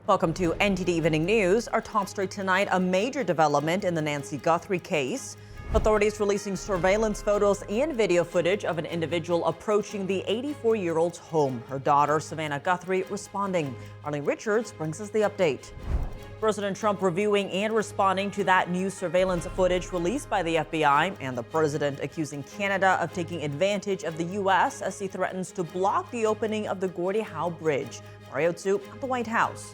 Welcome to NTD Evening News. Our top story tonight, a major development in the Nancy Guthrie case. Authorities releasing surveillance photos and video footage of an individual approaching the 84-year-old's home. Her daughter, Savannah Guthrie, responding. Arlene Richards brings us the update. President Trump reviewing and responding to that new surveillance footage released by the FBI, and the president accusing Canada of taking advantage of the U.S. as he threatens to block the opening of the Gordie Howe Bridge. Mario Tzu at the White House.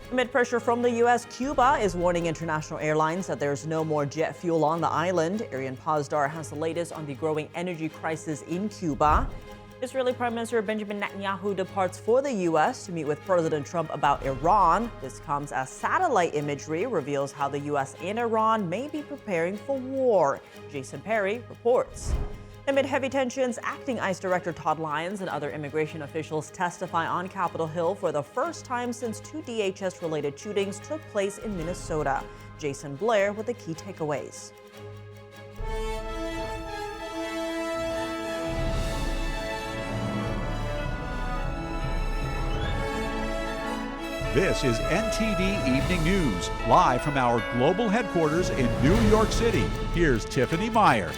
Amid pressure from the U.S., Cuba is warning international airlines that there's no more jet fuel on the island. Arian Pazdar has the latest on the growing energy crisis in Cuba. Israeli Prime Minister Benjamin Netanyahu departs for the U.S. to meet with President Trump about Iran. This comes as satellite imagery reveals how the U.S. and Iran may be preparing for war. Jason Perry reports. Amid heavy tensions, acting ICE Director Todd Lyons and other immigration officials testify on Capitol Hill for the first time since two DHS-related shootings took place in Minnesota. Jason Blair with the key takeaways. This is NTD Evening News, live from our global headquarters in New York City. Here's Tiffany Meyer.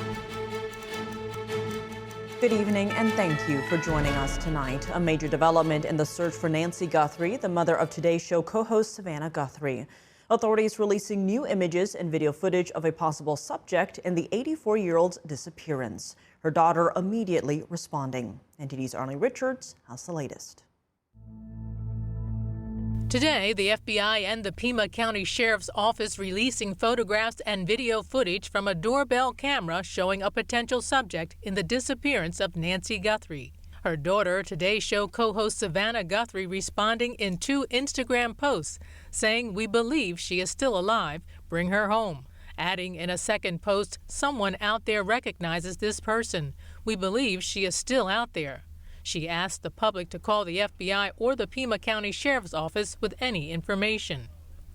Good evening and thank you for joining us tonight. A major development in the search for Nancy Guthrie, the mother of Today's Show co-host Savannah Guthrie. Authorities releasing new images and video footage of a possible subject in the 84-year-old's disappearance. Her daughter immediately responding. NTD's Arlene Richards has the latest. Today, the FBI and the Pima County Sheriff's Office releasing photographs and video footage from a doorbell camera showing a potential subject in the disappearance of Nancy Guthrie. Her daughter, Today's Show co-host Savannah Guthrie, responding in two Instagram posts, saying, "We believe she is still alive. Bring her home." Adding in a second post, "Someone out there recognizes this person. We believe she is still out there." She asked the public to call the FBI or the Pima County Sheriff's Office with any information.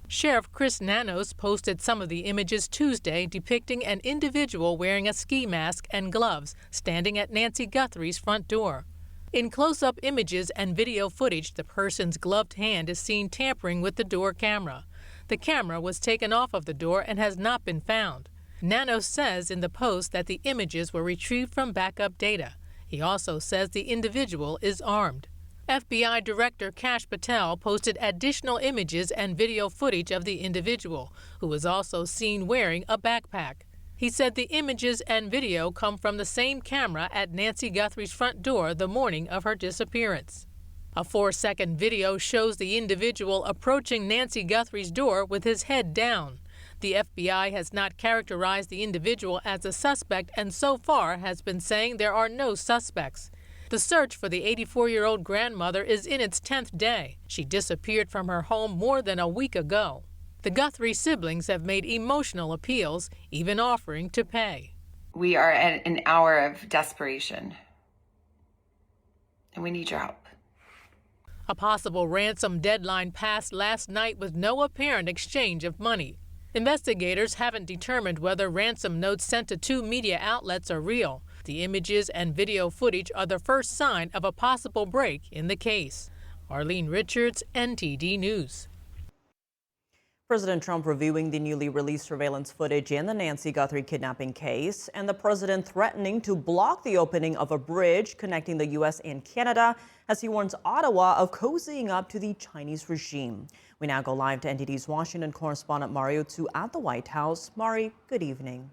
Sheriff Chris Nanos posted some of the images Tuesday depicting an individual wearing a ski mask and gloves standing at Nancy Guthrie's front door. In close-up images and video footage, the person's gloved hand is seen tampering with the door camera. The camera was taken off of the door and has not been found. Nanos says in the post that the images were retrieved from backup data. He also says the individual is armed. FBI Director Kash Patel posted additional images and video footage of the individual, who was also seen wearing a backpack. He said the images and video come from the same camera at Nancy Guthrie's front door the morning of her disappearance. A 4-second video shows the individual approaching Nancy Guthrie's door with his head down. The FBI has not characterized the individual as a suspect and so far has been saying there are no suspects. The search for the 84-year-old grandmother is in its 10th day. She disappeared from her home more than a week ago. The Guthrie siblings have made emotional appeals, even offering to pay. We are at an hour of desperation, and we need your help. A possible ransom deadline passed last night with no apparent exchange of money. Investigators haven't determined whether ransom notes sent to two media outlets are real. The images and video footage are the first sign of a possible break in the case. Arlene Richards, NTD News. President Trump reviewing the newly released surveillance footage in the Nancy Guthrie kidnapping case, and the president threatening to block the opening of a bridge connecting the U.S. and Canada as he warns Ottawa of cozying up to the Chinese regime. We now go live to NTD's Washington correspondent Mario Tzu at the White House. Mari, good evening.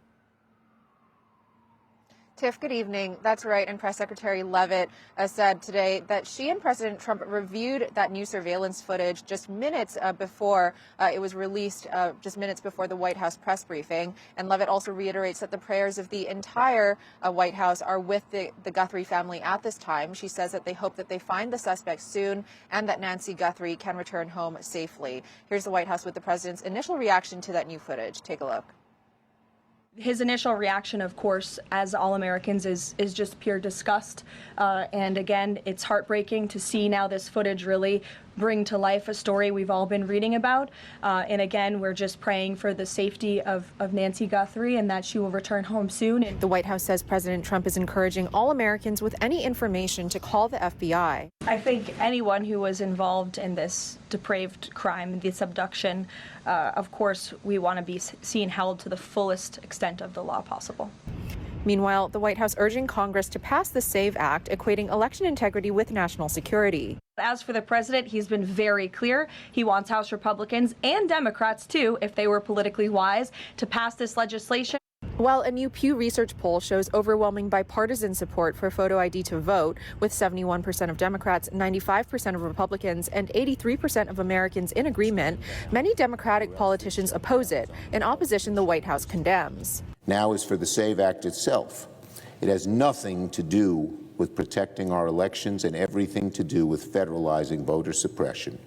Tiff, good evening. That's right. And Press Secretary Leavitt said today that she and President Trump reviewed that new surveillance footage just minutes before it was released, just minutes before the White House press briefing. And Leavitt also reiterates that the prayers of the entire White House are with the Guthrie family at this time. She says that they hope that they find the suspect soon and that Nancy Guthrie can return home safely. Here's the White House with the president's initial reaction to that new footage. Take a look. His initial reaction, of course, as all Americans, is just pure disgust. And again, it's heartbreaking to see now this footage really bring to life a story we've all been reading about. And again, we're just praying for the safety of Nancy Guthrie and that she will return home soon. The White House says President Trump is encouraging all Americans with any information to call the FBI. I think anyone who was involved in this depraved crime, this abduction, of course, we want to be seen held to the fullest extent of the law possible. Meanwhile, the White House urging Congress to pass the SAVE Act, equating election integrity with national security. As for the president, he's been very clear. He wants House Republicans and Democrats, too, if they were politically wise, to pass this legislation. While a new Pew Research poll shows overwhelming bipartisan support for photo ID to vote, with 71% of Democrats, 95% of Republicans, and 83% of Americans in agreement, many Democratic politicians oppose it, an opposition the White House condemns. Now is for the SAVE Act itself. It has nothing to do with protecting our elections and everything to do with federalizing voter suppression.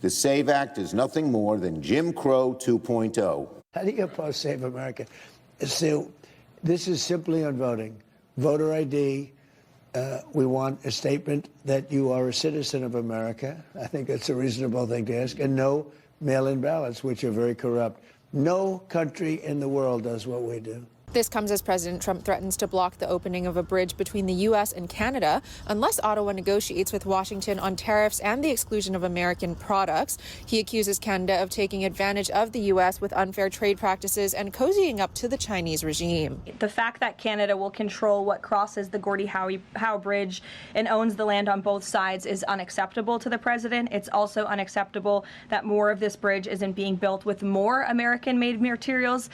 The SAVE Act is nothing more than Jim Crow 2.0. How do you oppose Save America? So this is simply on voting. Voter ID, we want a statement that you are a citizen of America. I think that's a reasonable thing to ask. And no mail-in ballots, which are very corrupt. No country in the world does what we do. This comes as President Trump threatens to block the opening of a bridge between the U.S. and Canada unless Ottawa negotiates with Washington on tariffs and the exclusion of American products. He accuses Canada of taking advantage of the U.S. with unfair trade practices and cozying up to the Chinese regime. The fact that Canada will control what crosses the Gordie Howe Bridge and owns the land on both sides is unacceptable to the president. It's also unacceptable that more of this bridge isn't being built with more American-made materials,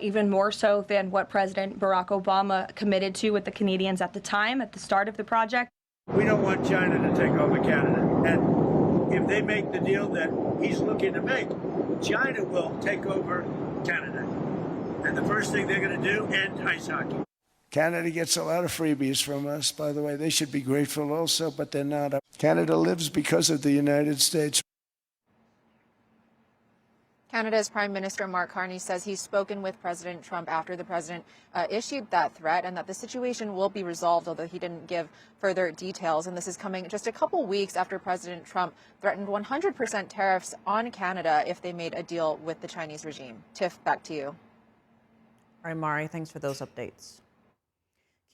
even more so than what President Barack Obama committed to with the Canadians at the time, at the start of the project. We don't want China to take over Canada. And if they make the deal that he's looking to make, China will take over Canada. And the first thing they're going to do, end ice hockey. Canada gets a lot of freebies from us, by the way. They should be grateful also, but they're not. Canada lives because of the United States. Canada's Prime Minister Mark Carney says he's spoken with President Trump after the president issued that threat and that the situation will be resolved, although he didn't give further details. And this is coming just a couple weeks after President Trump threatened 100% tariffs on Canada if they made a deal with the Chinese regime. Tiff, back to you. All right, Mari, thanks for those updates.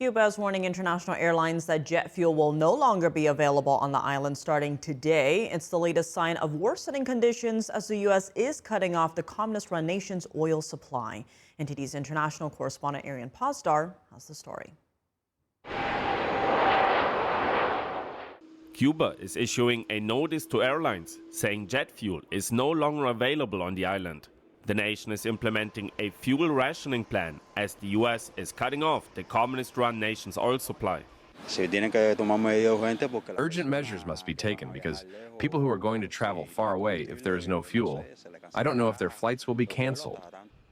Cuba is warning international airlines that jet fuel will no longer be available on the island starting today. It's the latest sign of worsening conditions as the U.S. is cutting off the communist-run nation's oil supply. NTD's international correspondent Arian Pazdar has the story. Cuba is issuing a notice to airlines saying jet fuel is no longer available on the island. The nation is implementing a fuel rationing plan as the U.S. is cutting off the communist-run nation's oil supply. Urgent measures must be taken because people who are going to travel far away if there is no fuel, I don't know if their flights will be canceled.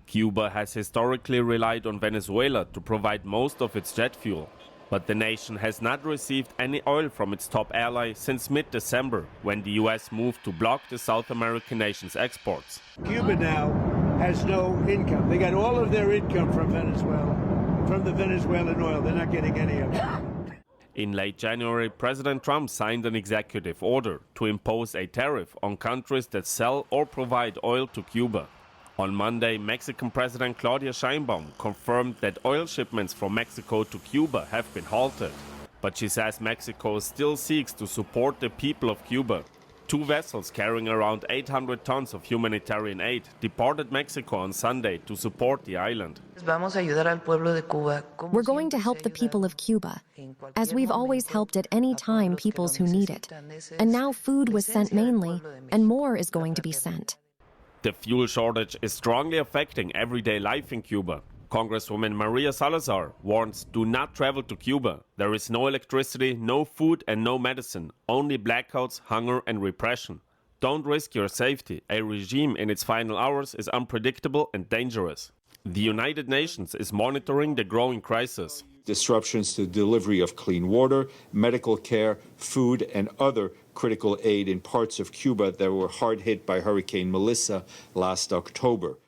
Cuba has historically relied on Venezuela to provide most of its jet fuel. But the nation has not received any oil from its top ally since mid-December, when the U.S. moved to block the South American nation's exports. Cuba now has no income. They got all of their income from Venezuela, from the Venezuelan oil. They're not getting any of it. In late January, President Trump signed an executive order to impose a tariff on countries that sell or provide oil to Cuba. On Monday, Mexican President Claudia Sheinbaum confirmed that oil shipments from Mexico to Cuba have been halted. But she says Mexico still seeks to support the people of Cuba. Two vessels carrying around 800 tons of humanitarian aid departed Mexico on Sunday to support the island. We're going to help the people of Cuba, as we've always helped at any time peoples who need it. And now food was sent mainly, and more is going to be sent. The fuel shortage is strongly affecting everyday life in Cuba. Congresswoman Maria Salazar warns, do not travel to Cuba. There is no electricity, no food and no medicine. Only blackouts, hunger and repression. Don't risk your safety. A regime in its final hours is unpredictable and dangerous. The United Nations is monitoring the growing crisis. Disruptions to the delivery of clean water, medical care, food and other critical aid in parts of Cuba that were hard hit by Hurricane Melissa last October.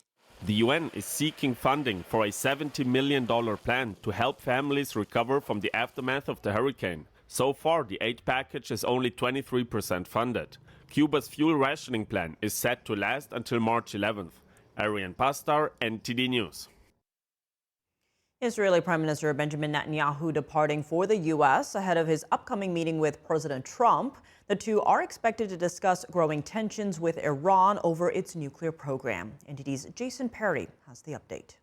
The UN is seeking funding for a $70 million plan to help families recover from the aftermath of the hurricane. So far, the aid package is only 23% funded. Cuba's fuel rationing plan is set to last until March 11th. Arian Pastar, NTD News. Israeli Prime Minister Benjamin Netanyahu departing for the U.S. ahead of his upcoming meeting with President Trump. The two are expected to discuss growing tensions with Iran over its nuclear program. NTD's Jason Perry has the update.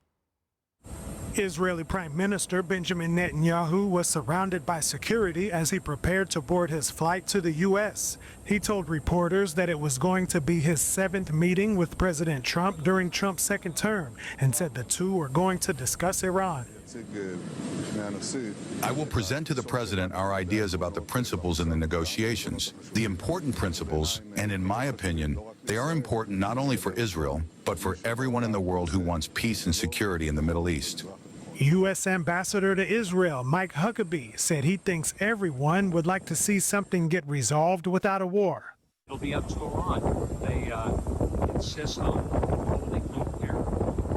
Israeli Prime Minister Benjamin Netanyahu was surrounded by security as he prepared to board his flight to the U.S. He told reporters that it was going to be his 7th meeting with President Trump during Trump's 2nd term and said the two were going to discuss Iran. I will present to the president our ideas about the principles in the negotiations, the important principles, and in my opinion, they are important not only for Israel, but for everyone in the world who wants peace and security in the Middle East. U.S. Ambassador to Israel Mike Huckabee said he thinks everyone would like to see something get resolved without a war. It'll be up to Iran. They insist on holding nuclear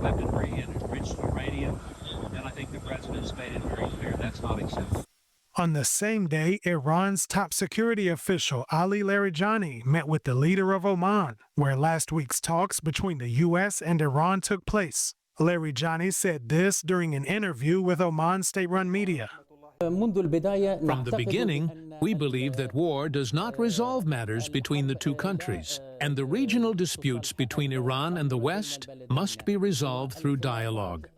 weaponry and enriched uranium, and I think the president's made it very clear that's not acceptable. On the same day, Iran's top security official Ali Larijani met with the leader of Oman, where last week's talks between the U.S. and Iran took place. Larijani said this during an interview with Oman state-run media. From the beginning, we believe that war does not resolve matters between the two countries, and the regional disputes between Iran and the West must be resolved through dialogue.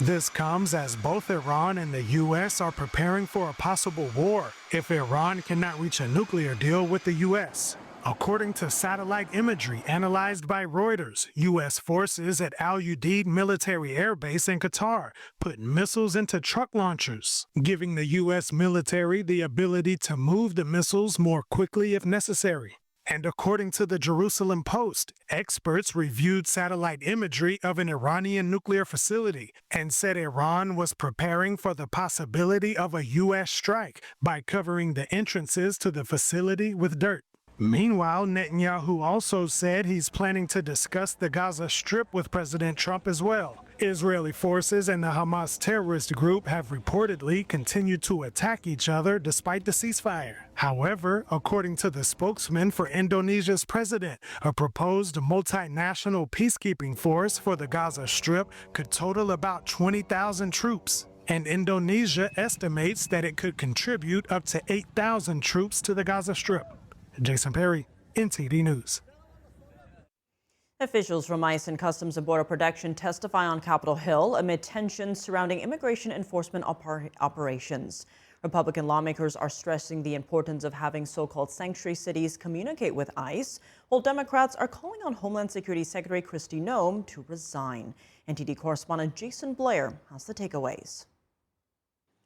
This comes as both Iran and the U.S. are preparing for a possible war if Iran cannot reach a nuclear deal with the U.S. According to satellite imagery analyzed by Reuters, U.S. forces at Al Udeid military air base in Qatar put missiles into truck launchers, giving the U.S. military the ability to move the missiles more quickly if necessary. And according to the Jerusalem Post, experts reviewed satellite imagery of an Iranian nuclear facility and said Iran was preparing for the possibility of a U.S. strike by covering the entrances to the facility with dirt. Meanwhile, Netanyahu also said he's planning to discuss the Gaza Strip with President Trump as well. Israeli forces and the Hamas terrorist group have reportedly continued to attack each other despite the ceasefire. However, according to the spokesman for Indonesia's president, a proposed multinational peacekeeping force for the Gaza Strip could total about 20,000 troops. And Indonesia estimates that it could contribute up to 8,000 troops to the Gaza Strip. Jason Perry, NTD News. Officials from ICE and Customs and Border Protection testify on Capitol Hill amid tensions surrounding immigration enforcement operations. Republican lawmakers are stressing the importance of having so-called sanctuary cities communicate with ICE, while Democrats are calling on Homeland Security Secretary Kristi Noem to resign. NTD correspondent Jason Blair has the takeaways.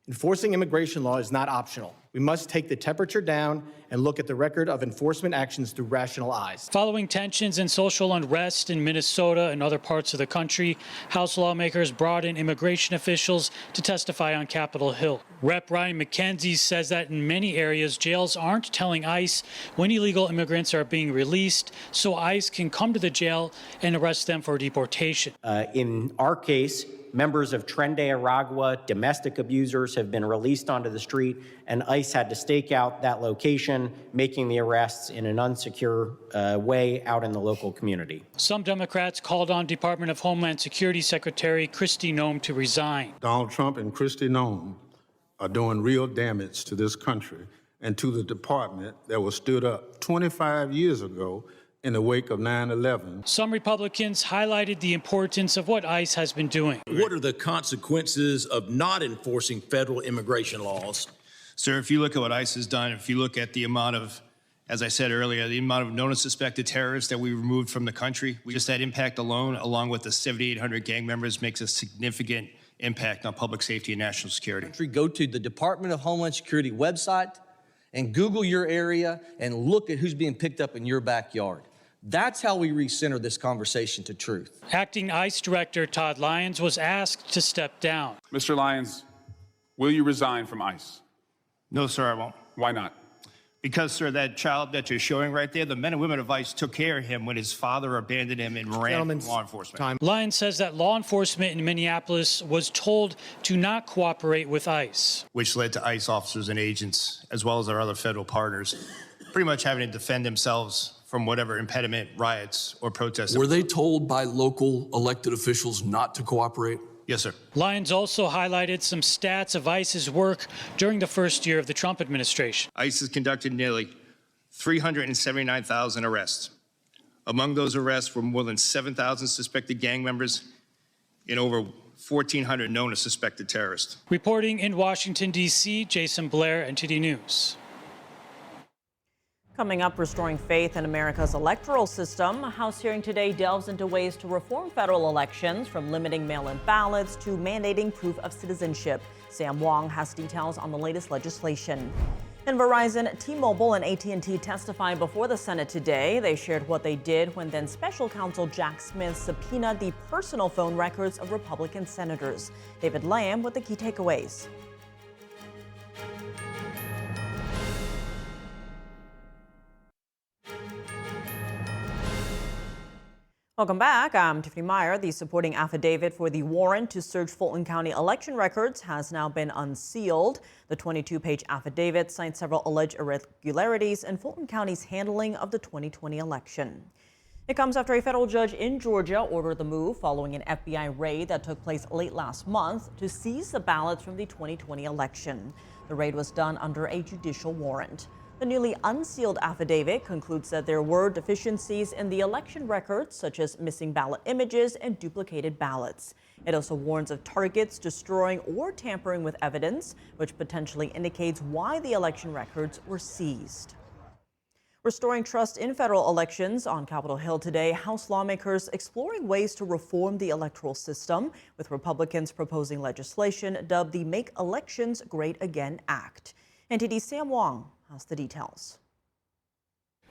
Enforcing immigration law is not optional. We must take the temperature down and look at the record of enforcement actions through rational eyes. Following tensions and social unrest in Minnesota and other parts of the country, House lawmakers brought in immigration officials to testify on Capitol Hill. Rep. Ryan McKenzie says that in many areas, jails aren't telling ICE when illegal immigrants are being released, so ICE can come to the jail and arrest them for deportation. In our case, members of Tren de Aragua, domestic abusers, have been released onto the street, and ICE had to stake out that location, making the arrests in an unsecure way out in the local community. Some Democrats called on Department of Homeland Security Secretary Kristi Noem to resign. Donald Trump and Kristi Noem are doing real damage to this country and to the department that was stood up 25 years ago in the wake of 9/11. Some Republicans highlighted the importance of what ICE has been doing. What are the consequences of not enforcing federal immigration laws? Sir, if you look at what ICE has done, if you look at the amount of, as I said earlier, the amount of known and suspected terrorists that we removed from the country, just that impact alone, along with the 7,800 gang members, makes a significant impact on public safety and national security. Go to the Department of Homeland Security website and Google your area and look at who's being picked up in your backyard. That's how we recenter this conversation to truth. Acting ICE Director Todd Lyons was asked to step down. Mr. Lyons, will you resign from ICE? No, sir, I won't. Why not? Because, sir, that child that you're showing right there, the men and women of ICE took care of him when his father abandoned him and ran from law enforcement. Lyons says that law enforcement in Minneapolis was told to not cooperate with ICE, Which led to ICE officers and agents, as well as our other federal partners, pretty much having to defend themselves from whatever impediment, riots, or protests. Were they told by local elected officials not to cooperate? Yes, sir. Lyons also highlighted some stats of ICE's work during the first year of the Trump administration. ICE has conducted nearly 379,000 arrests. Among those arrests were more than 7,000 suspected gang members and over 1,400 known as suspected terrorists. Reporting in Washington, D.C., Jason Blair, NTD News. Coming up, restoring faith in America's electoral system. A House hearing today delves into ways to reform federal elections, from limiting mail-in ballots to mandating proof of citizenship. Sam Wong has details on the latest legislation. And Verizon, T-Mobile, and AT&T testified before the Senate today. They shared what they did when then Special Counsel Jack Smith subpoenaed the personal phone records of Republican senators. David Lamb with the key takeaways. Welcome back. I'm Tiffany Meyer. The supporting affidavit for the warrant to search Fulton County election records has now been unsealed. The 22-page affidavit cites several alleged irregularities in Fulton County's handling of the 2020 election. It comes after a federal judge in Georgia ordered the move following an FBI raid that took place late last month to seize the ballots from the 2020 election. The raid was done under a judicial warrant. The newly unsealed affidavit concludes that there were deficiencies in the election records, such as missing ballot images and duplicated ballots. It also warns of targets destroying or tampering with evidence, which potentially indicates why the election records were seized. Restoring trust in federal elections. On Capitol Hill today, House lawmakers exploring ways to reform the electoral system, with Republicans proposing legislation dubbed the Make Elections Great Again Act. NTD's Sam Wong has the details.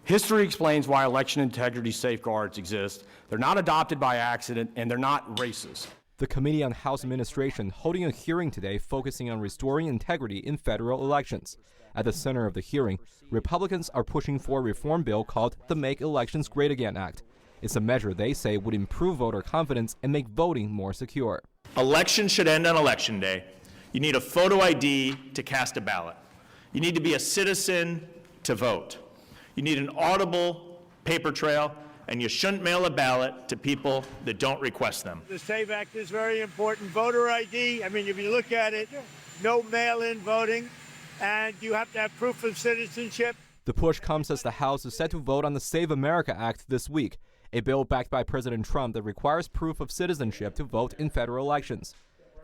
History explains why election integrity safeguards exist. They're not adopted by accident, and they're not racist. The Committee on House Administration holding a hearing today focusing on restoring integrity in federal elections. At the center of the hearing, Republicans are pushing for a reform bill called the Make Elections Great Again Act. It's a measure they say would improve voter confidence and make voting more secure. Elections should end on Election Day. You need a photo ID to cast a ballot. You need to be a citizen to vote. You need an audible paper trail, and you shouldn't mail a ballot to people that don't request them. The SAVE Act is very important. Voter ID, I mean, if you look at it, no mail-in voting, and you have to have proof of citizenship. The push comes as the House is set to vote on the Save America Act this week, a bill backed by President Trump that requires proof of citizenship to vote in federal elections.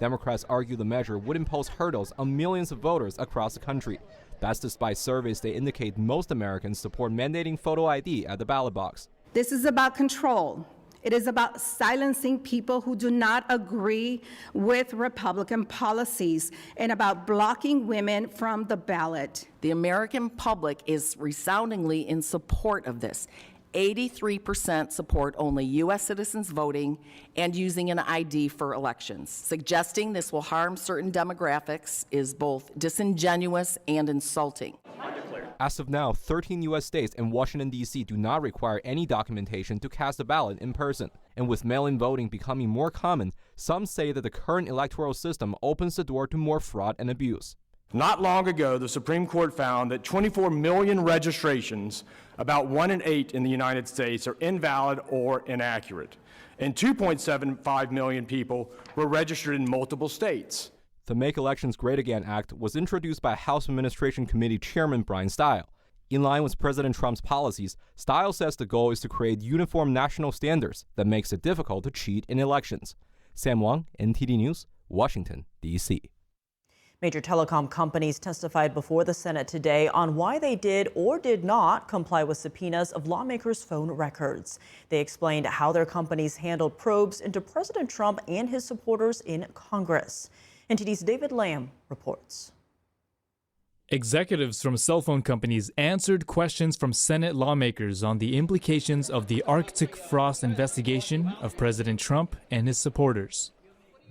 Democrats argue the measure would impose hurdles on millions of voters across the country. That's despite surveys that indicate most Americans support mandating photo ID at the ballot box. This is about control. It is about silencing people who do not agree with Republican policies and about blocking women from the ballot. The American public is resoundingly in support of this. 83% support only U.S. citizens voting and using an ID for elections. Suggesting this will harm certain demographics is both disingenuous and insulting. As of now, 13 U.S. states and Washington, D.C. do not require any documentation to cast a ballot in person. And with mail-in voting becoming more common, some say that the current electoral system opens the door to more fraud and abuse. Not long ago, the Supreme Court found that 24 million registrations, about 1 in 8 in the United States, are invalid or inaccurate, and 2.75 million people were registered in multiple states. The Make Elections Great Again Act was introduced by House Administration Committee Chairman Brian Stile. In line with President Trump's policies, Stile says the goal is to create uniform national standards that makes it difficult to cheat in elections. Sam Wong, NTD News, Washington, D.C. Major telecom companies testified before the Senate today on why they did or did not comply with subpoenas of lawmakers' phone records. They explained how their companies handled probes into President Trump and his supporters in Congress. NTD's David Lamb reports. Executives from cell phone companies answered questions from Senate lawmakers on the implications of the Arctic frost investigation of President Trump and his supporters.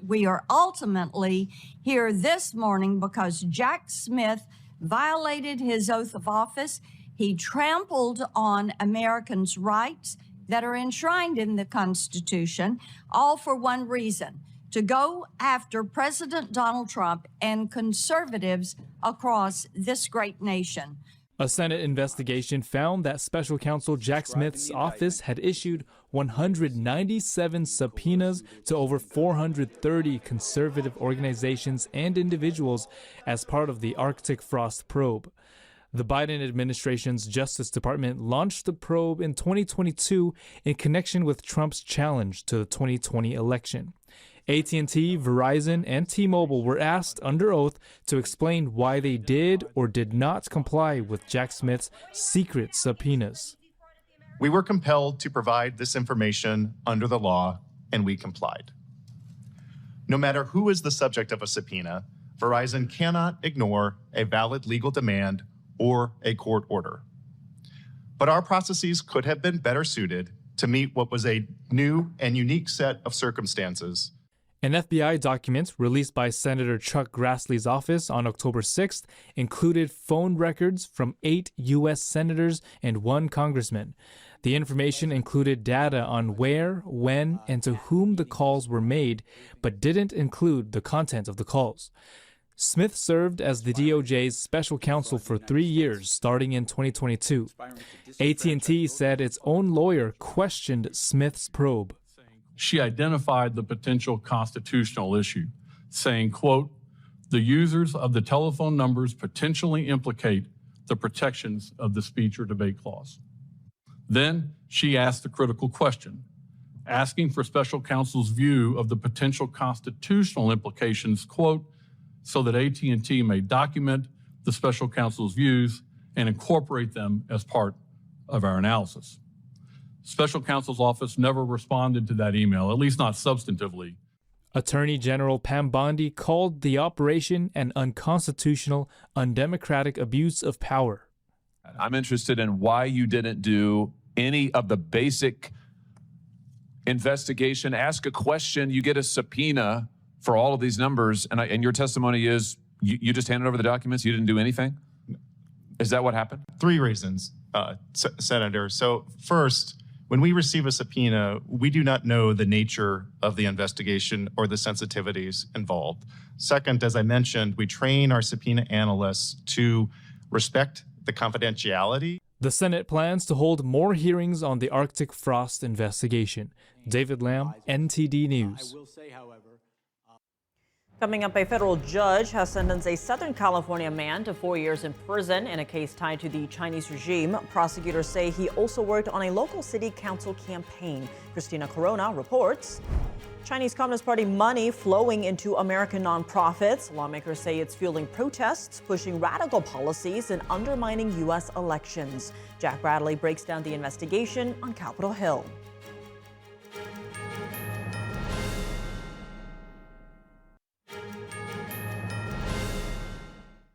We are ultimately here this morning because Jack Smith violated his oath of office. He trampled on Americans' rights that are enshrined in the Constitution, all for one reason: to go after President Donald Trump and conservatives across this great nation. A Senate investigation found that Special Counsel Jack Smith's office had issued 197 subpoenas to over 430 conservative organizations and individuals as part of the Arctic Frost probe. The Biden administration's Justice Department launched the probe in 2022 in connection with Trump's challenge to the 2020 election. AT&T, Verizon, and T-Mobile were asked under oath to explain why they did or did not comply with Jack Smith's secret subpoenas. We were compelled to provide this information under the law, and we complied. No matter who is the subject of a subpoena, Verizon cannot ignore a valid legal demand or a court order. But our processes could have been better suited to meet what was a new and unique set of circumstances. An FBI document released by Senator Chuck Grassley's office on October 6th included phone records from 8 U.S. senators and 1 congressman. The information included data on where, when, and to whom the calls were made, but didn't include the content of the calls. Smith served as the DOJ's special counsel for 3 years, starting in 2022. AT&T said its own lawyer questioned Smith's probe. She identified the potential constitutional issue, saying, quote, "The users of the telephone numbers potentially implicate the protections of the speech or debate clause." Then she asked the critical question, asking for special counsel's view of the potential constitutional implications, quote, "so that AT&T may document the special counsel's views and incorporate them as part of our analysis." Special counsel's office never responded to that email, at least not substantively. Attorney General Pam Bondi called the operation an unconstitutional, undemocratic abuse of power. I'm interested in why you didn't do any of the basic investigation. Ask a question, you get a subpoena for all of these numbers, and your testimony is you just handed over the documents, you didn't do anything? Is that what happened? 3 reasons, Senator. So first, when we receive a subpoena, we do not know the nature of the investigation or the sensitivities involved. Second, as I mentioned, we train our subpoena analysts to respect the confidentiality. The Senate plans to hold more hearings on the Arctic Frost investigation. David Lamb, NTD News. Coming up, a federal judge has sentenced a Southern California man to 4 years in prison in a case tied to the Chinese regime. Prosecutors say he also worked on a local city council campaign. Christina Corona reports. Chinese Communist Party money flowing into American nonprofits. Lawmakers say it's fueling protests, pushing radical policies, and undermining U.S. elections. Jack Bradley breaks down the investigation on Capitol Hill.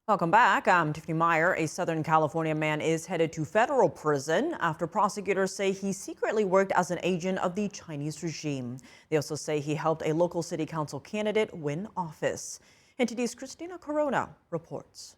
Welcome back. I'm Tiffany Meyer. A Southern California man is headed to federal prison after prosecutors say he secretly worked as an agent of the Chinese regime. They also say he helped a local city council candidate win office. NTD's Christina Corona reports.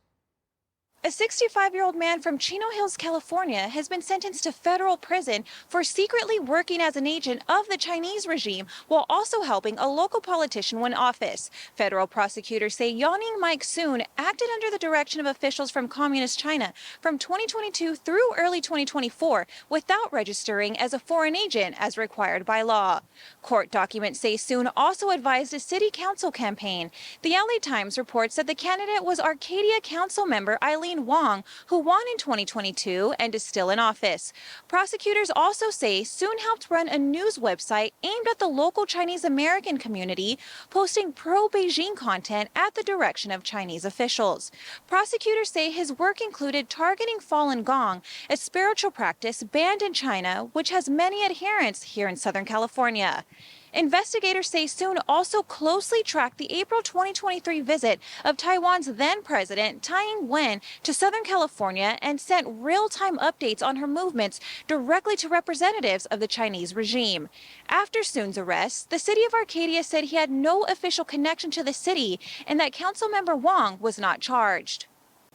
A 65-year-old man from Chino Hills, California, has been sentenced to federal prison for secretly working as an agent of the Chinese regime while also helping a local politician win office. Federal prosecutors say Yaning Mike Soon acted under the direction of officials from Communist China from 2022 through early 2024 without registering as a foreign agent as required by law. Court documents say Soon also advised a city council campaign. The LA Times reports that the candidate was Arcadia council member Eileen Wong, who won in 2022 and is still in office. Prosecutors also say Soon helped run a news website aimed at the local Chinese American community, posting pro-Beijing content at the direction of Chinese officials. Prosecutors say his work included targeting Falun Gong, a spiritual practice banned in China, which has many adherents here in Southern California. Investigators say Soon also closely tracked the April 2023 visit of Taiwan's then president, Tsai Ing-wen, to Southern California and sent real-time updates on her movements directly to representatives of the Chinese regime. After Soon's arrest, the city of Arcadia said he had no official connection to the city and that Councilmember Wong was not charged.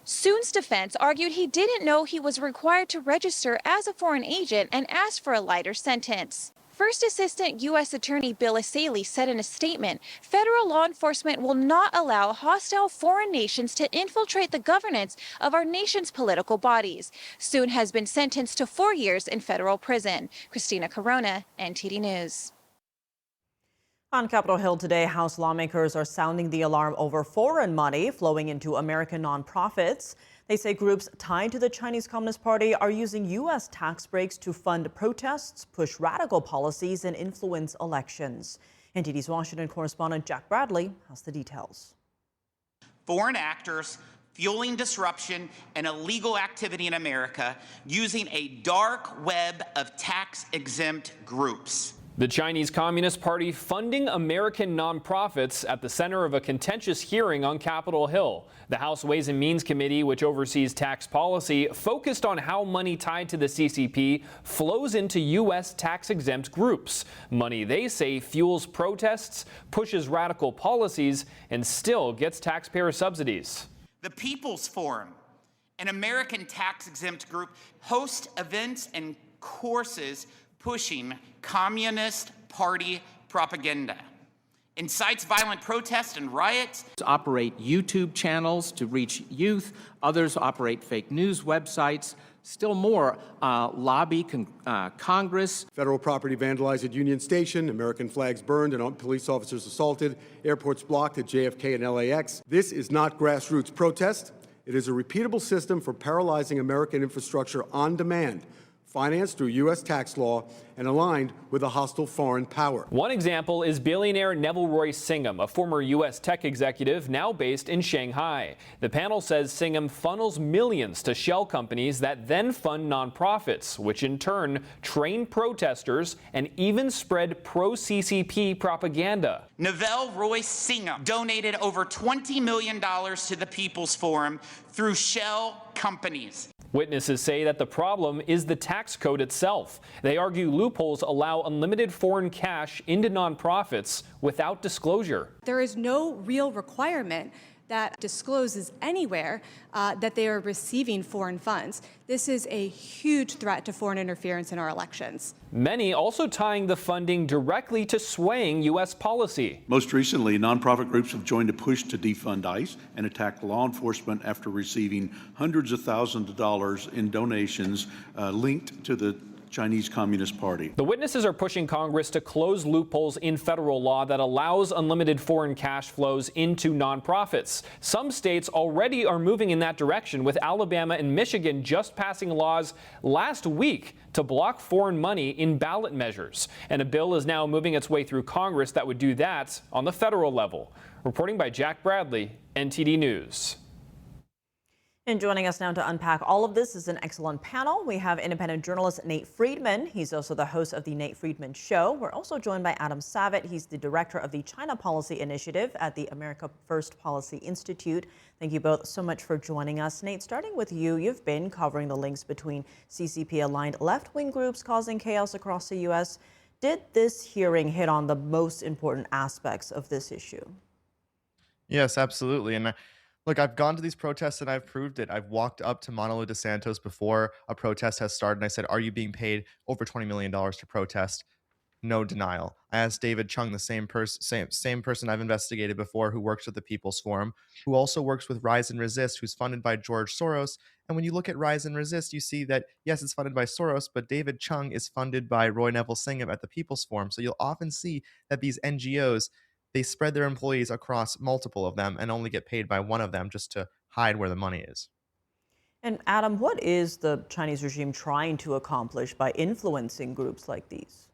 Soon's defense argued he didn't know he was required to register as a foreign agent and asked for a lighter sentence. First Assistant U.S. Attorney Bill Asaley said in a statement, federal law enforcement will not allow hostile foreign nations to infiltrate the governance of our nation's political bodies. Soon has been sentenced to 4 years in federal prison. Christina Corona, NTD News. On Capitol Hill today, House lawmakers are sounding the alarm over foreign money flowing into American nonprofits. They say groups tied to the Chinese Communist Party are using U.S. tax breaks to fund protests, push radical policies, and influence elections. NTD's Washington correspondent Jack Bradley has the details. Foreign actors fueling disruption and illegal activity in America using a dark web of tax-exempt groups. The Chinese Communist Party funding American nonprofits at the center of a contentious hearing on Capitol Hill. The House Ways and Means Committee, which oversees tax policy, focused on how money tied to the CCP flows into U.S. tax-exempt groups. Money they say fuels protests, pushes radical policies, and still gets taxpayer subsidies. The People's Forum, an American tax-exempt group, hosts events and courses pushing Communist Party propaganda, incites violent protests and riots. Operate YouTube channels to reach youth. Others operate fake news websites. Still more, lobby Congress. Federal property vandalized at Union Station, American flags burned and police officers assaulted, airports blocked at JFK and LAX. This is not grassroots protest. It is a repeatable system for paralyzing American infrastructure on demand, financed through U.S. tax law and aligned with a hostile foreign power. One example is billionaire Neville Roy Singham, a former U.S. tech executive now based in Shanghai. The panel says Singham funnels millions to shell companies that then fund nonprofits, which in turn train protesters and even spread pro-CCP propaganda. Neville Roy Singham donated over $20 million to the People's Forum through shell companies. Witnesses say that the problem is the tax code itself. They argue loopholes allow unlimited foreign cash into nonprofits without disclosure. There is no real requirement that discloses anywhere that they are receiving foreign funds. This is a huge threat to foreign interference in our elections. Many also tying the funding directly to swaying U.S. policy. Most recently, nonprofit groups have joined a push to defund ICE and attack law enforcement after receiving hundreds of thousands of dollars in donations linked to the Chinese Communist Party. The witnesses are pushing Congress to close loopholes in federal law that allows unlimited foreign cash flows into nonprofits. Some states already are moving in that direction, with Alabama and Michigan just passing laws last week to block foreign money in ballot measures. And a bill is now moving its way through Congress that would do that on the federal level. Reporting by Jack Bradley, NTD News. And joining us now to unpack all of this is an excellent panel. We have independent journalist Nate Friedman. He's also the host of the Nate Friedman Show. We're also joined by Adam Savitt. He's the director of the China Policy Initiative at the America First Policy Institute. Thank you both so much for joining us. Nate, starting with you, you've been covering the links between CCP-aligned left-wing groups causing chaos across the U.S. Did this hearing hit on the most important aspects of this issue? Yes, absolutely. And look, I've gone to these protests and I've proved it. I've walked up to Manolo DeSantos before a protest has started and I said, are you being paid over $20 million to protest? No denial. I asked David Chung, the same person I've investigated before, who works with the People's Forum, who also works with Rise and Resist, who's funded by George Soros. And when you look at Rise and Resist, you see that, yes, it's funded by Soros, but David Chung is funded by Roy Neville Singham at the People's Forum. So you'll often see that these NGOs, they spread their employees across multiple of them and only get paid by one of them just to hide where the money is. And Adam, what is the Chinese regime trying to accomplish by influencing groups like these?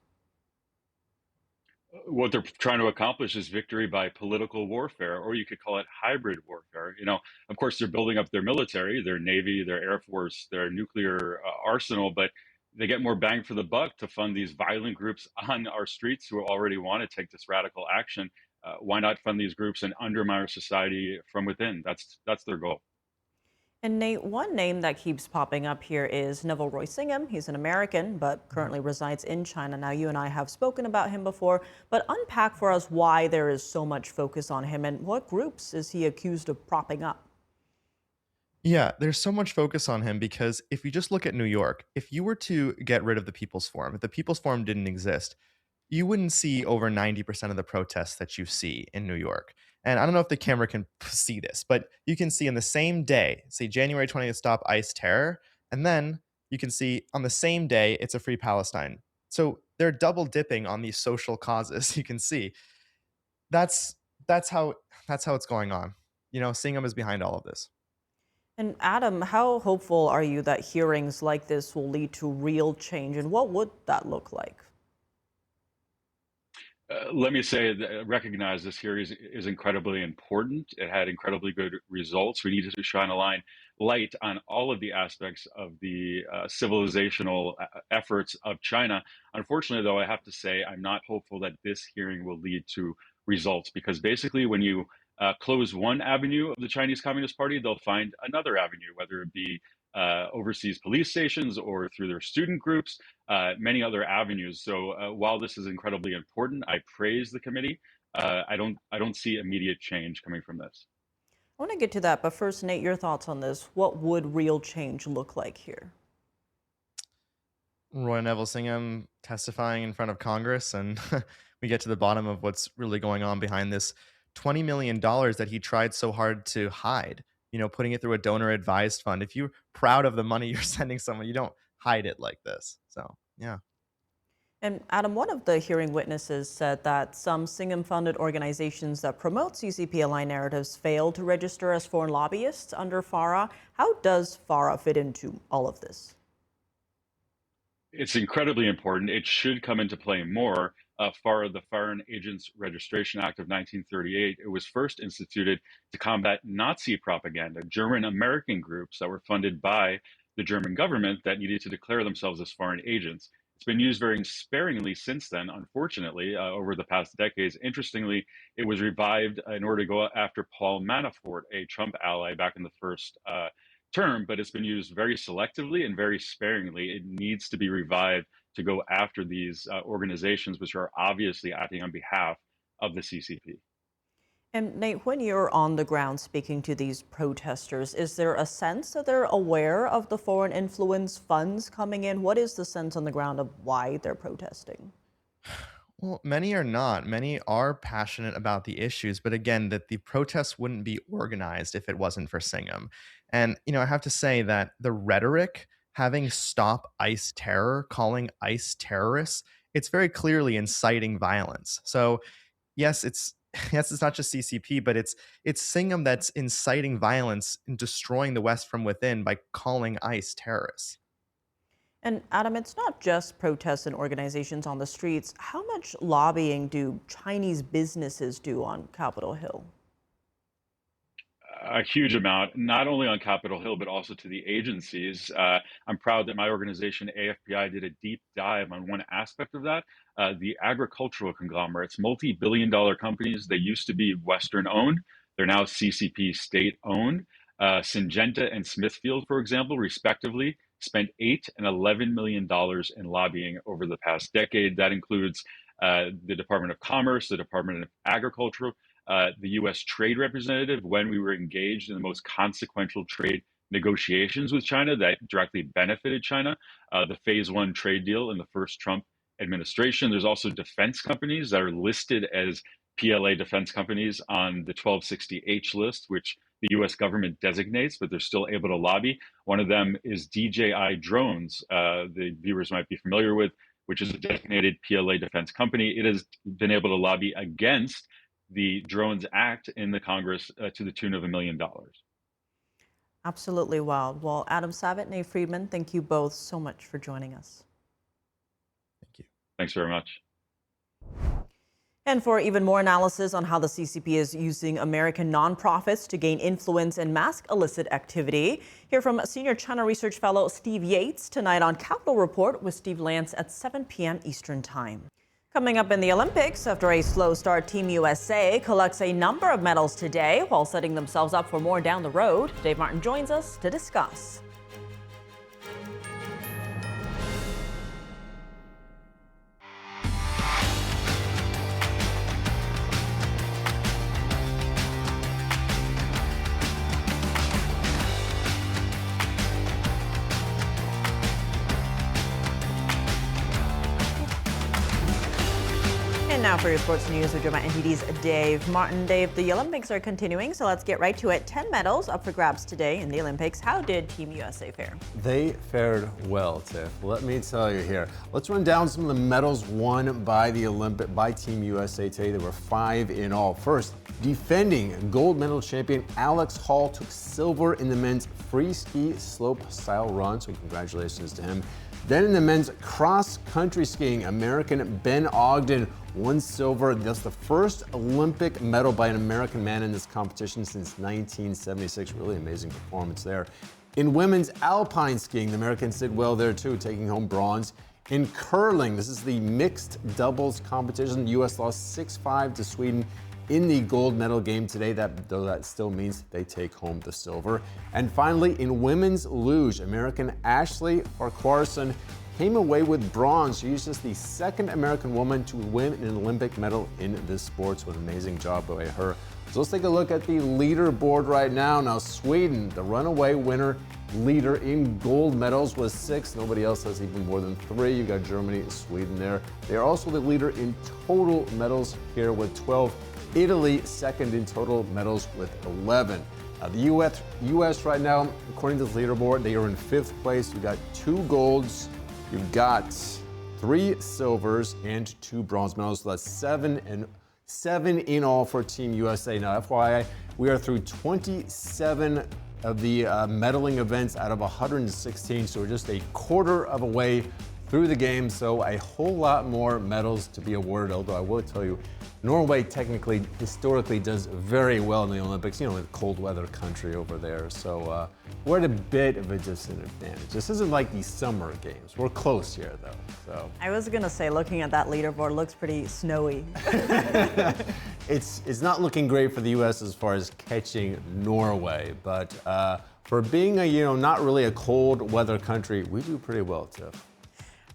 What they're trying to accomplish is victory by political warfare, or you could call it hybrid warfare. You know, of course, they're building up their military, their Navy, their Air Force, their nuclear arsenal, but they get more bang for the buck to fund these violent groups on our streets who already want to take this radical action. Why not fund these groups and undermine our society from within? That's their goal. And Nate, one name that keeps popping up here is Neville Roy Singham. He's an American, but currently resides in China. Now, you and I have spoken about him before, but unpack for us why there is so much focus on him and what groups is he accused of propping up? Yeah, there's so much focus on him because if you just look at New York, if you were to get rid of the People's Forum, if the People's Forum didn't exist, you wouldn't see over 90% of the protests that you see in New York. And I don't know if the camera can see this, but you can see in the same day, say January 20th, Stop ICE Terror, and then you can see on the same day, it's a Free Palestine. So they're double dipping on these social causes. You can see that's that's how that's how it's going on. Singham is behind all of this. And Adam, how hopeful are you that hearings like this will lead to real change, and what would that look like? Let me say that recognize this here is incredibly important. It had incredibly good results. We need to shine a light on all of the aspects of the civilizational efforts of China. Unfortunately, though, I have to say I'm not hopeful that this hearing will lead to results because basically when you close one avenue of the Chinese Communist Party, they'll find another avenue, whether it be overseas police stations or through their student groups, many other avenues. So while this is incredibly important, I praise the committee. I don't see immediate change coming from this. I want to get to that, but first, Nate, your thoughts on this. What would real change look like here? Roy Neville Singham testifying in front of Congress, and we get to the bottom of what's really going on behind this $20 million that he tried so hard to hide, putting it through a donor advised fund. If you're proud of the money you're sending someone, you don't hide it like this. So, yeah. And Adam, one of the hearing witnesses said that some Singham-funded organizations that promote CCP-aligned narratives fail to register as foreign lobbyists under FARA. How does FARA fit into all of this? It's incredibly important. It should come into play more. FARA, the Foreign Agents Registration Act of 1938, it was first instituted to combat Nazi propaganda, German-American groups that were funded by the German government that needed to declare themselves as foreign agents. It's been used very sparingly since then, unfortunately, over the past decades. Interestingly, it was revived in order to go after Paul Manafort, a Trump ally back in the first term, but it's been used very selectively and very sparingly. It needs to be revived to go after these organizations which are obviously acting on behalf of the CCP. And Nate, when you're on the ground speaking to these protesters, is there a sense that they're aware of the foreign influence funds coming in? What is the sense on the ground of why they're protesting? Well, many are not. Many are passionate about the issues, but again, that the protests wouldn't be organized if it wasn't for Singham. And, I have to say that the rhetoric, having Stop ICE Terror, calling ICE terrorists, it's very clearly inciting violence. So, yes, it's not just CCP, but it's Singham that's inciting violence and destroying the West from within by calling ICE terrorists. And Adam, it's not just protests and organizations on the streets. How much lobbying do Chinese businesses do on Capitol Hill? A huge amount, not only on Capitol Hill, but also to the agencies. I'm proud that my organization, AFPI, did a deep dive on one aspect of that, the agricultural conglomerates, multi-billion-dollar companies. They used to be Western-owned. They're now CCP state-owned. Syngenta and Smithfield, for example, respectively, spent $8 and $11 million in lobbying over the past decade. That includes the Department of Commerce, the Department of Agriculture, the U.S. Trade Representative, when we were engaged in the most consequential trade negotiations with China that directly benefited China, the Phase 1 trade deal in the first Trump administration. There's also defense companies that are listed as PLA defense companies on the 1260H list, which the U.S. government designates, but they're still able to lobby. One of them is DJI Drones, the viewers might be familiar with, which is a designated PLA defense company. It has been able to lobby against the Drones Act in the Congress to the tune of $1 million. Absolutely wild. Well, Adam Savitt, Nate Friedman, thank you both so much for joining us. Thank you. Thanks very much. And for even more analysis on how the CCP is using American nonprofits to gain influence and mask illicit activity, hear from Senior China Research Fellow Steve Yates tonight on Capitol Report with Steve Lance at 7 p.m. Eastern Time. Coming up in the Olympics, after a slow start, Team USA collects a number of medals today while setting themselves up for more down the road. Dave Martin joins us to discuss. And now for your sports news, we're joined by NTD's Dave Martin. Dave, the Olympics are continuing, so let's get right to it. 10 medals up for grabs today in the Olympics. How did Team USA fare? They fared well, Tiff. Let me tell you here. Let's run down some of the medals won by Team USA today. There were 5 in all. First, defending gold medal champion Alex Hall took silver in the men's free ski slope style run, so congratulations to him. Then in the men's cross-country skiing, American Ben Ogden won silver. That's the first Olympic medal by an American man in this competition since 1976. Really amazing performance there. In women's alpine skiing, the Americans did well there too, taking home bronze. In curling, this is the mixed doubles competition. The U.S. lost 6-5 to Sweden in the gold medal game today, though that still means they take home the silver. And finally, in women's luge, American Ashley Farquharson came away with bronze. She is just the second American woman to win an Olympic medal in this sport, so an amazing job by her. So let's take a look at the leaderboard right now. Now, Sweden, the runaway winner, leader in gold medals, was 6. Nobody else has even more than 3. You've got Germany and Sweden there. They are also the leader in total medals here with 12. Italy, second in total medals with 11. The U.S. right now, according to the leaderboard, they are in 5th place. You've got 2 golds, you've got 3 silvers, and 2 bronze medals. So that's 7 in all for Team USA. Now, FYI, we are through 27 of the medaling events out of 116, so we're just a quarter of a way through the game, so a whole lot more medals to be awarded, although I will tell you, Norway technically, historically does very well in the Olympics, you know, a cold weather country over there, so we're at a bit of a disadvantage. This isn't like the summer games. We're close here though, so. I was gonna say, looking at that leaderboard, looks pretty snowy. It's not looking great for the U.S. as far as catching Norway, but for being a, not really a cold weather country, we do pretty well too.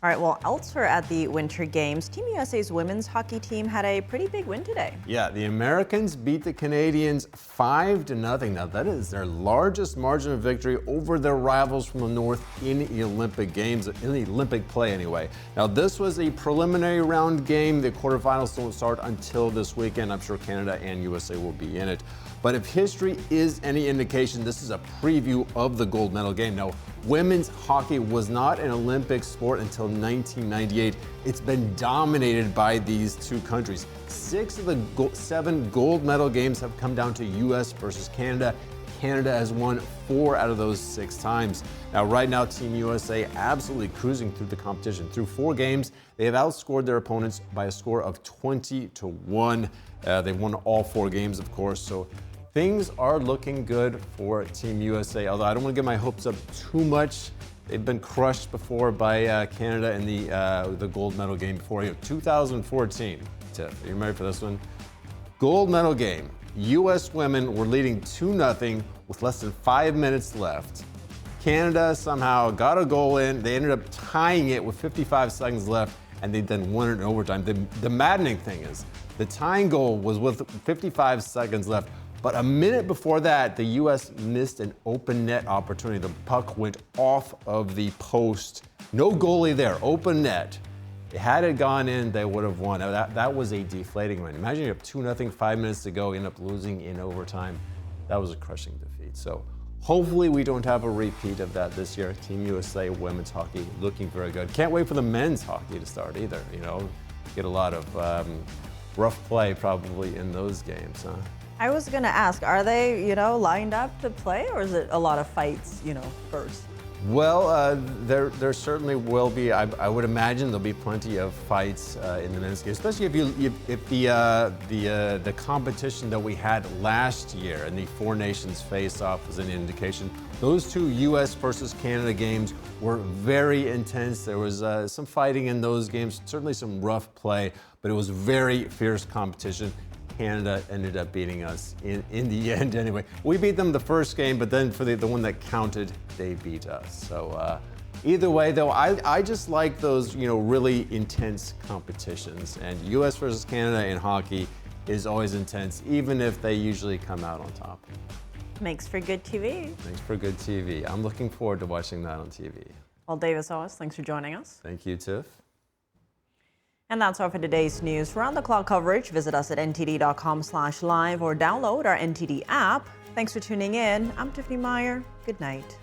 All right, well, elsewhere at the Winter Games, Team USA's women's hockey team had a pretty big win today. Yeah, the Americans beat the Canadians 5-0. Now, that is their largest margin of victory over their rivals from the North in the Olympic Games, in the Olympic play anyway. Now, this was a preliminary round game. The quarterfinals don't start until this weekend. I'm sure Canada and USA will be in it. But if history is any indication, this is a preview of the gold medal game. Now, women's hockey was not an Olympic sport until 1998. It's been dominated by these 2 countries. 6 of the 7 gold medal games have come down to U.S. versus Canada. Canada has won 4 out of those 6 times. Now, right now, Team USA absolutely cruising through the competition. Through 4 games, they have outscored their opponents by a score of 20-1. They've won all 4 games, of course, so things are looking good for Team USA, although I don't want to get my hopes up too much. They've been crushed before by Canada in the gold medal game before. 2014, Tiff, are you ready for this one? Gold medal game. U.S. women were leading 2-0 with less than 5 minutes left. Canada somehow got a goal in. They ended up tying it with 55 seconds left, and they then won it in overtime. The maddening thing is, the tying goal was with 55 seconds left. But a minute before that, the U.S. missed an open net opportunity. The puck went off of the post. No goalie there, open net. Had it gone in, they would have won. That was a deflating win. Imagine you have 2-0, 5 minutes to go, you end up losing in overtime. That was a crushing defeat. So hopefully we don't have a repeat of that this year. Team USA women's hockey looking very good. Can't wait for the men's hockey to start either. Get a lot of rough play probably in those games, huh? I was gonna ask, are they, lined up to play, or is it a lot of fights, first? Well, there certainly will be. I would imagine there'll be plenty of fights in the men's game, especially if the competition that we had last year and the 4 nations face-off was an indication. Those 2 U.S. versus Canada games were very intense. There was some fighting in those games, certainly some rough play, but it was very fierce competition. Canada ended up beating us in the end anyway. We beat them the first game, but then for the one that counted, they beat us. So either way, though, I just like those, really intense competitions. And U.S. versus Canada in hockey is always intense, even if they usually come out on top. Makes for good TV. Makes for good TV. I'm looking forward to watching that on TV. Well, Dave, as always, thanks for joining us. Thank you, Tiff. And that's all for today's news. For round-the-clock coverage, visit us at ntd.com/live or download our NTD app. Thanks for tuning in. I'm Tiffany Meyer. Good night.